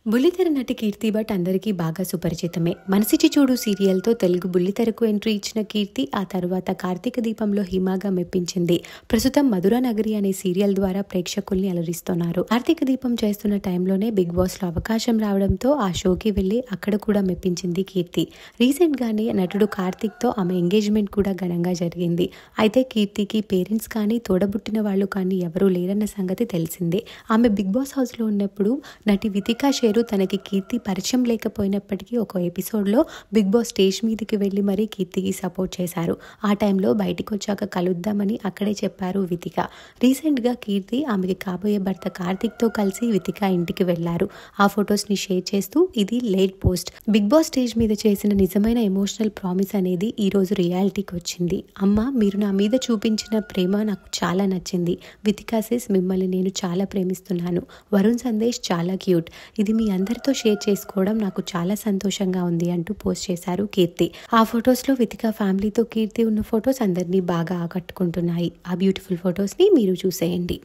బుల్లితెర నటి కీర్తి భట్ అందరికీ బాగా సుపరిచితమే. మనసిచ్చి చూడు సీరియల్తో తెలుగు బుల్లితెరకు ఎంట్రీ ఇచ్చిన కీర్తి ఆ తర్వాత కార్తీక దీపంలో హిమాగా మెప్పించింది. ప్రస్తుతం మధురా నగరి అనే సీరియల్ ద్వారా ప్రేక్షకుల్ని అలరిస్తున్నారు. కార్తీక దీపం చేస్తున్న టైంలోనే బిగ్ బాస్ లో అవకాశం రావడంతో ఆ షోకి వెళ్లి అక్కడ కూడా మెప్పించింది కీర్తి. రీసెంట్ గానే నటుడు కార్తీక్ తో ఆమె ఎంగేజ్మెంట్ కూడా ఘనంగా జరిగింది. అయితే కీర్తికి పేరెంట్స్ కానీ తోడబుట్టిన వాళ్ళు కానీ ఎవరూ లేరన్న సంగతి తెలిసిందే. ఆమె బిగ్ బాస్ హౌస్ లో ఉన్నప్పుడు నటి వితికా తనకి కీర్తి పరిచయం లేకపోయినప్పటికీ ఒక ఎపిసోడ్లో బిగ్ బాస్ స్టేజ్ మీదకి వెళ్ళి మరీ కీర్తికి సపోర్ట్ చేశారు. ఆ టైంలో బయటికి వచ్చాక కలుద్దామని అక్కడే చెప్పారు వితిక. రీసెంట్గా కీర్తి ఆమెకి కాబోయే భర్త కార్తీక్తో కలిసి వితిక ఇంటికి వెళ్లారు. ఆ ఫొటోస్ని షేర్ చేస్తూ ఇది late post. Big boss stage మీద చేసిన నిజమైన ఎమోషనల్ ప్రామిస్ అనేది ఈ రోజు రియాలిటీకి వచ్చింది. అమ్మ, మీరు నా మీద చూపించిన ప్రేమ నాకు చాలా నచ్చింది. వితికా సేస్, మిమ్మల్ని నేను చాలా ప్రేమిస్తున్నాను. వరుణ్ సందేశ్ చాలా క్యూట్. ఇది మీ అందరితో షేర్ చేసుకోవడం నాకు చాలా సంతోషంగా ఉంది అంటూ పోస్ట్ చేశారు కీర్తి. ఆ ఫొటోస్ లో వితికా ఫ్యామిలీతో కీర్తి ఉన్న ఫొటోస్ అందరినీ బాగా ఆకట్టుకుంటున్నాయి. ఆ బ్యూటిఫుల్ ఫొటోస్ ని మీరు చూసేయండి.